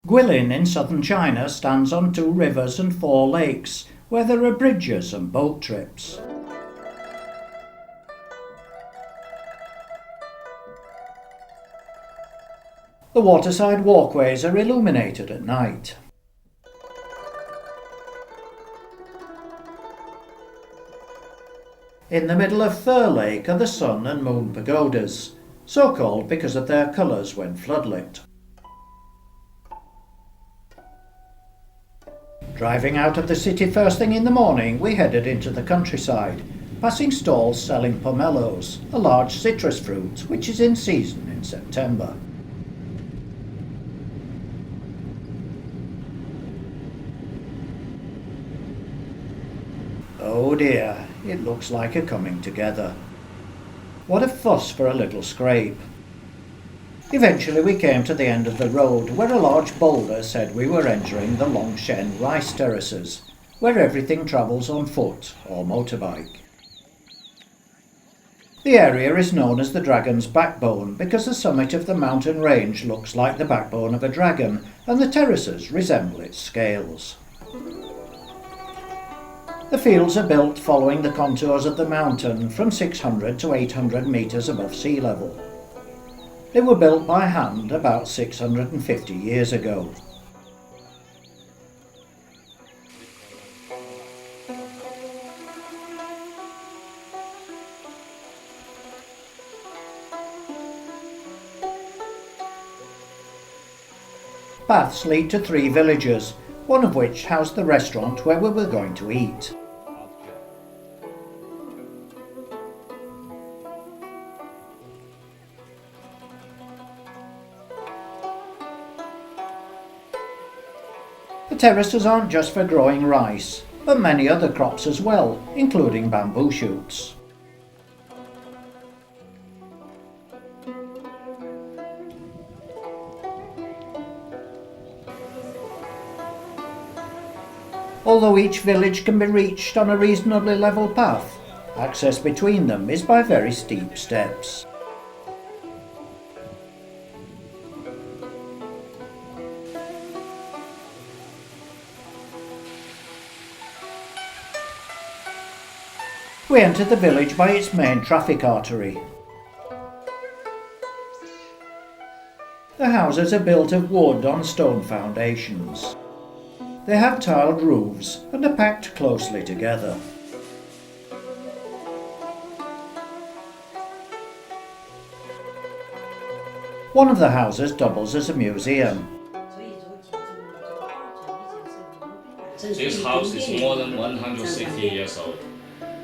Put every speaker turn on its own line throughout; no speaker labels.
Guilin in southern China stands on 2 rivers and 4 lakes, where there are bridges and boat trips. The waterside walkways are illuminated at night. In the middle of Fir Lake are the sun and moon pagodas, so called because of their colours when floodlit. Driving out of the city first thing in the morning, we headed into the countryside, passing stalls selling pomelos, a large citrus fruit which is in season in September. Oh dear, it looks like a coming together. What a fuss for a little scrape. Eventually we came to the end of the road where a large boulder said we were entering the Longshen rice terraces, where everything travels on foot or motorbike. The area is known as the Dragon's Backbone because the summit of the mountain range looks like the backbone of a dragon and the terraces resemble its scales. The fields are built following the contours of the mountain from 600 to 800 metres above sea level. They were built by hand about 650 years ago. Paths lead to 3 villages, one of which housed the restaurant where we were going to eat. The terraces aren't just for growing rice, but many other crops as well, including bamboo shoots. Although each village can be reached on a reasonably level path, access between them is by very steep steps. We entered the village by its main traffic artery. The houses are built of wood on stone foundations. They have tiled roofs and are packed closely together. One of the houses doubles as a museum.
This house is more than 160 years old,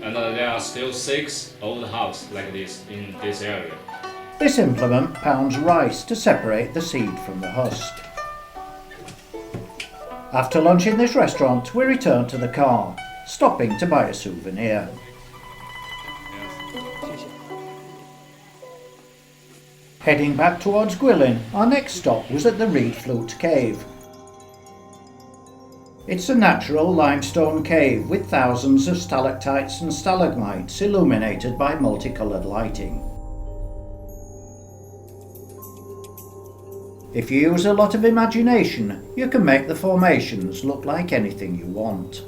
and there are still 6 old houses like this in this area.
This implement pounds rice to separate the seed from the husk. After lunch in this restaurant, we returned to the car, stopping to buy a souvenir. Heading back towards Guilin, our next stop was at the Reed Flute Cave. It's a natural limestone cave with thousands of stalactites and stalagmites illuminated by multicoloured lighting. If you use a lot of imagination, you can make the formations look like anything you want.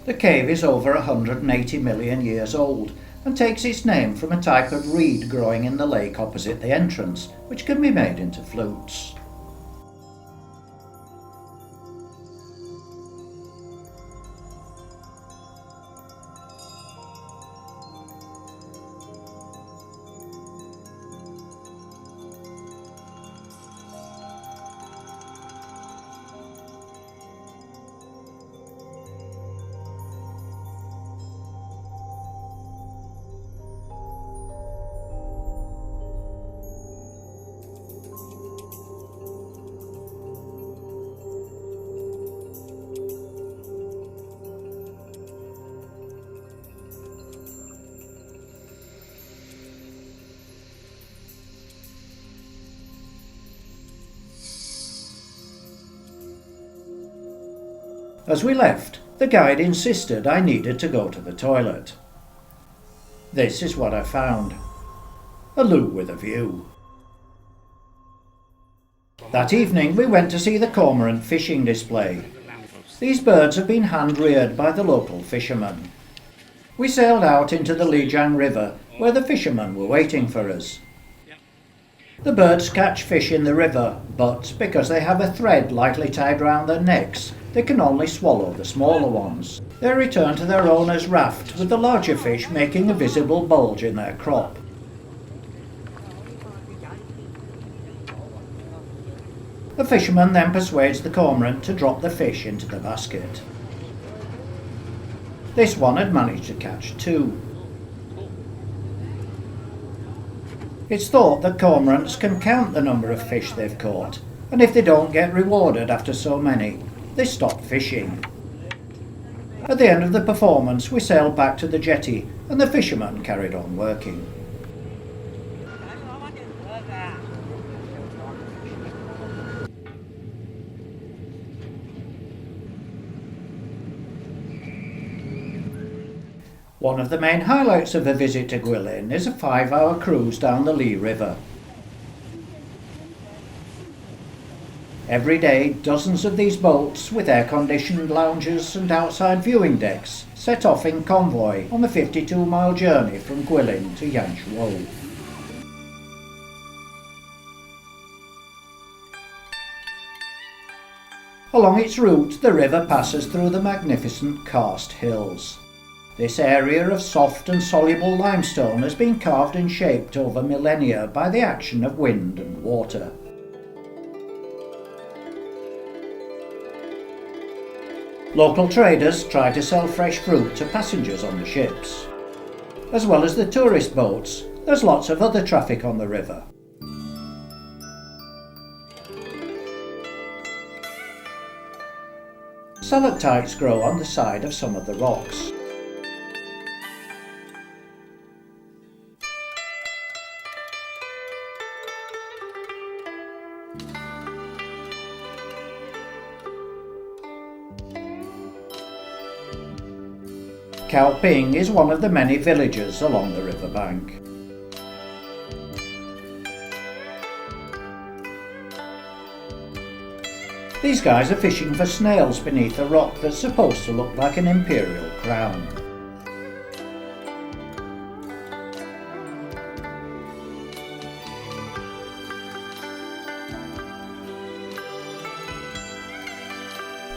The cave is over 180 million years old and takes its name from a type of reed growing in the lake opposite the entrance, which can be made into flutes. As we left, the guide insisted I needed to go to the toilet. This is what I found. a loot with a view. That evening we went to see the cormorant fishing display. These birds have been hand-reared by the local fishermen. We sailed out into the Lijiang River where the fishermen were waiting for us. The birds catch fish in the river, but because they have a thread lightly tied round their necks, they can only swallow the smaller ones. They return to their owner's raft with the larger fish making a visible bulge in their crop. The fisherman then persuades the cormorant to drop the fish into the basket. This one had managed to catch 2. It's thought that cormorants can count the number of fish they've caught, and if they don't get rewarded after so many, they stop fishing. At the end of the performance, we sailed back to the jetty, and the fishermen carried on working. One of the main highlights of a visit to Guilin is a 5-hour cruise down the Li River. Every day, dozens of these boats with air-conditioned lounges and outside viewing decks set off in convoy on the 52-mile journey from Guilin to Yangshuo. Along its route, the river passes through the magnificent Karst hills. This area of soft and soluble limestone has been carved and shaped over millennia by the action of wind and water. Local traders try to sell fresh fruit to passengers on the ships. As well as the tourist boats, there's lots of other traffic on the river. Stalactites grow on the side of some of the rocks. Kaoping is one of the many villages along the riverbank. These guys are fishing for snails beneath a rock that's supposed to look like an imperial crown.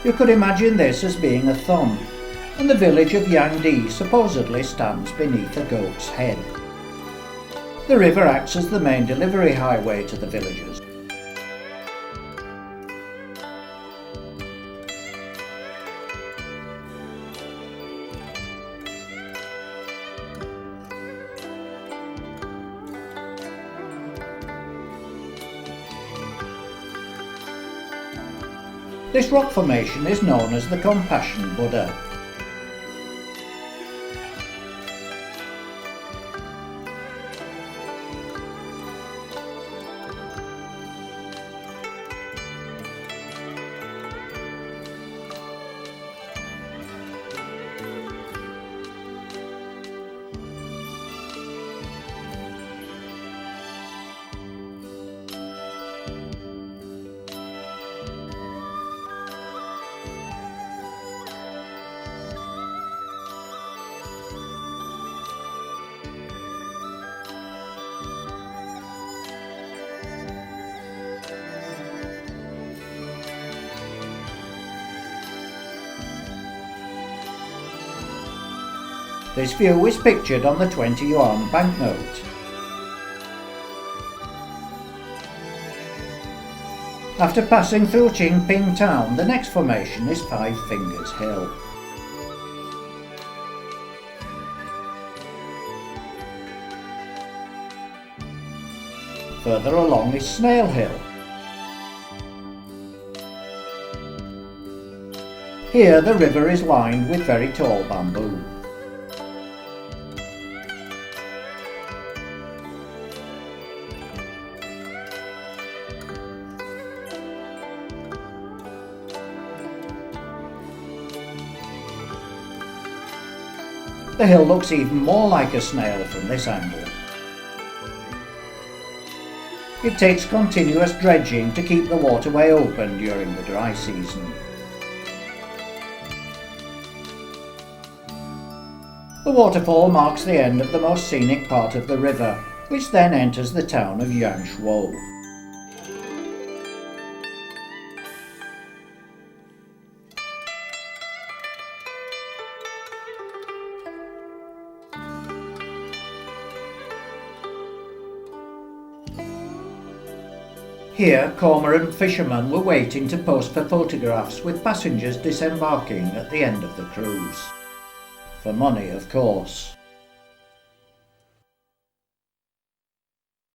You could imagine this as being a thumb, and the village of Yangdi supposedly stands beneath a goat's head. The river acts as the main delivery highway to the villages. This rock formation is known as the Compassion Buddha. This view is pictured on the 20 yuan banknote. After passing through Qingping town, the next formation is Five Fingers Hill. Further along is Snail Hill. Here the river is lined with very tall bamboo. The hill looks even more like a snail from this angle. It takes continuous dredging to keep the waterway open during the dry season. The waterfall marks the end of the most scenic part of the river, which then enters the town of Yangshuo. Here, cormorant fishermen were waiting to pose for photographs with passengers disembarking at the end of the cruise. For money, of course.